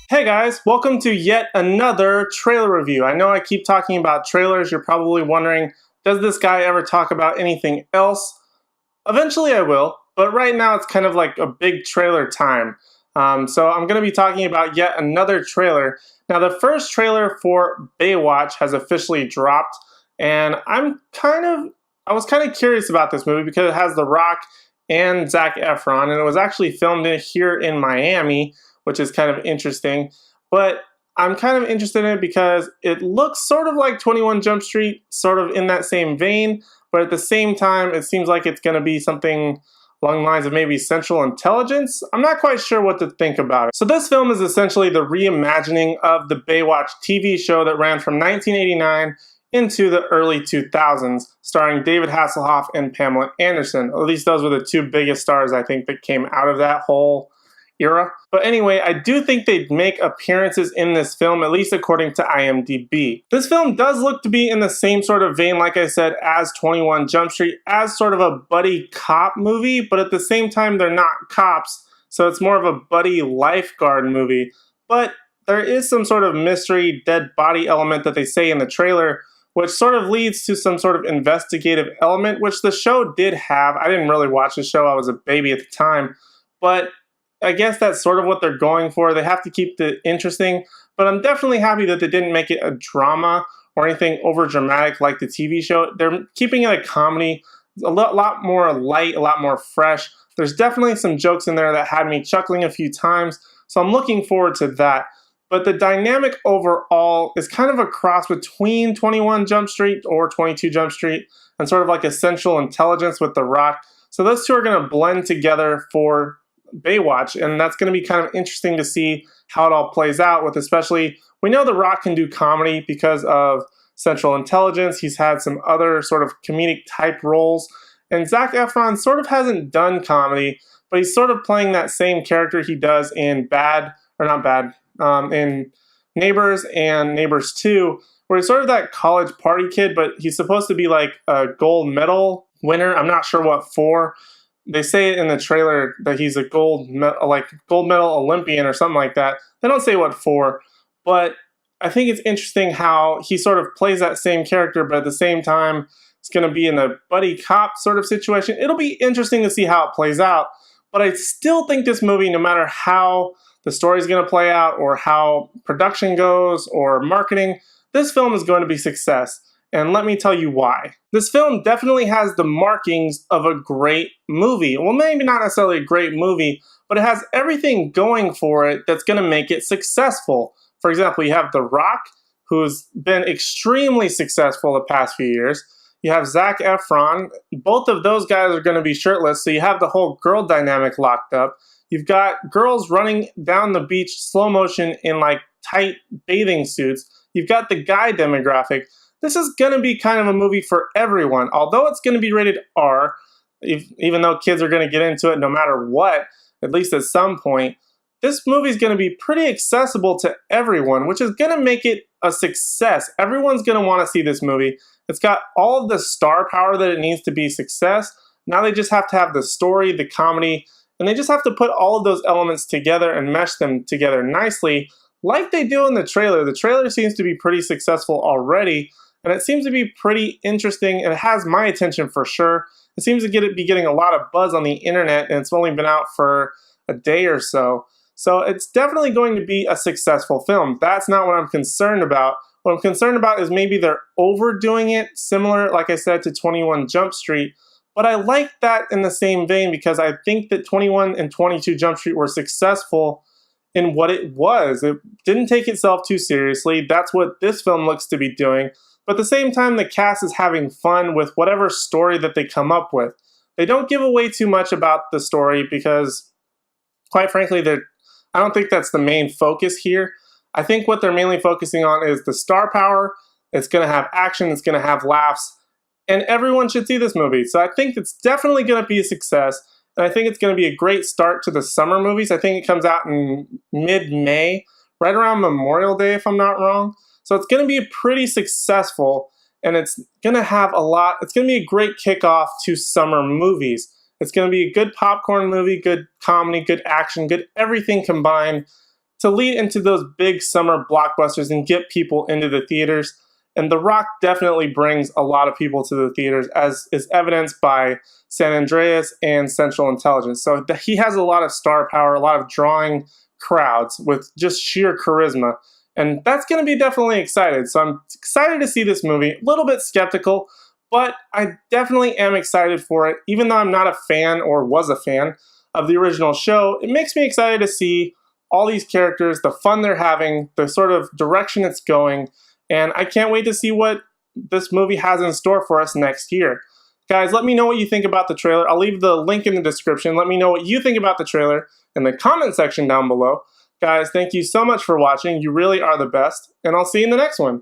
Hey guys, welcome to yet another trailer review. I know I keep talking about trailers. You're probably wondering, does this guy ever talk about anything else? Eventually I will, but right now it's kind of like a big trailer time. So I'm going to be talking about yet another trailer. Now the first trailer for Baywatch has officially dropped, and I was kind of curious about this movie because it has The Rock and Zac Efron, and it was actually filmed here in Miami, which is kind of interesting. But I'm kind of interested in it because it looks sort of like 21 Jump Street, sort of in that same vein, but at the same time, it seems like it's going to be something along the lines of maybe Central Intelligence. I'm not quite sure what to think about it. So this film is essentially the reimagining of the Baywatch TV show that ran from 1989 into the early 2000s, starring David Hasselhoff and Pamela Anderson. At least those were the two biggest stars, I think, that came out of that whole era. But anyway, I do think they'd make appearances in this film, at least according to IMDb. This film does look to be in the same sort of vein, like I said, as 21 Jump Street, as sort of a buddy cop movie, but at the same time, they're not cops, so it's more of a buddy lifeguard movie. But there is some sort of mystery dead body element that they say in the trailer, which sort of leads to some sort of investigative element, which the show did have. I didn't really watch the show, I was a baby at the time, but I guess that's sort of what they're going for. They have to keep it interesting, but I'm definitely happy that they didn't make it a drama or anything over dramatic like the TV show. They're keeping it a comedy, a lot more light, a lot more fresh. There's definitely some jokes in there that had me chuckling a few times, so I'm looking forward to that. But the dynamic overall is kind of a cross between 21 Jump Street or 22 Jump Street and sort of like a Central Intelligence with The Rock. So those two are going to blend together for Baywatch, and that's going to be kind of interesting to see how it all plays out with, especially, we know The Rock can do comedy because of Central Intelligence. He's had some other sort of comedic type roles, and Zac Efron sort of hasn't done comedy, but he's sort of playing that same character he does in in Neighbors and Neighbors 2, where he's sort of that college party kid, but he's supposed to be like a gold medal winner. I'm not sure what for. They say in the trailer that he's a gold medal Olympian or something like that. They don't say what for, but I think it's interesting how he sort of plays that same character, but at the same time, it's going to be in a buddy cop sort of situation. It'll be interesting to see how it plays out, but I still think this movie, no matter how the story is going to play out or how production goes or marketing, this film is going to be a success. And let me tell you why. This film definitely has the markings of a great movie. Well, maybe not necessarily a great movie, but it has everything going for it that's going to make it successful. For example, you have The Rock, who's been extremely successful the past few years. You have Zac Efron. Both of those guys are going to be shirtless, so you have the whole girl dynamic locked up. You've got girls running down the beach slow motion in like tight bathing suits. You've got the guy demographic. This is going to be kind of a movie for everyone. Although it's going to be rated R, even though kids are going to get into it no matter what, at least at some point, this movie is going to be pretty accessible to everyone, which is going to make it a success. Everyone's going to want to see this movie. It's got all of the star power that it needs to be a success. Now they just have to have the story, the comedy, and they just have to put all of those elements together and mesh them together nicely like they do in the trailer. The trailer seems to be pretty successful already, and it seems to be pretty interesting, and it has my attention for sure. It seems to be getting a lot of buzz on the internet, and it's only been out for a day or so. So it's definitely going to be a successful film. That's not what I'm concerned about. What I'm concerned about is maybe they're overdoing it, similar, like I said, to 21 Jump Street. But I like that in the same vein because I think that 21 and 22 Jump Street were successful in what it was. It didn't take itself too seriously. That's what this film looks to be doing. But at the same time, the cast is having fun with whatever story that they come up with. They don't give away too much about the story because, quite frankly, I don't think that's the main focus here. I think what they're mainly focusing on is the star power. It's going to have action. It's going to have laughs. And everyone should see this movie. So I think it's definitely going to be a success. And I think it's going to be a great start to the summer movies. I think it comes out in mid-May, right around Memorial Day, if I'm not wrong. So it's going to be pretty successful, and it's going to have it's going to be a great kickoff to summer movies. It's going to be a good popcorn movie, good comedy, good action, good everything combined. to lead into those big summer blockbusters and get people into the theaters. And The Rock definitely brings a lot of people to the theaters, as is evidenced by San Andreas and Central Intelligence. So he has a lot of star power, a lot of drawing crowds with just sheer charisma. And that's going to be definitely excited. So I'm excited to see this movie. A little bit skeptical, but I definitely am excited for it. Even though I'm not a fan or was a fan of the original show, it makes me excited to see all these characters, the fun they're having, the sort of direction it's going. And I can't wait to see what this movie has in store for us next year. Guys, let me know what you think about the trailer. I'll leave the link in the description. Let me know what you think about the trailer in the comment section down below. Guys, thank you so much for watching. You really are the best, and I'll see you in the next one.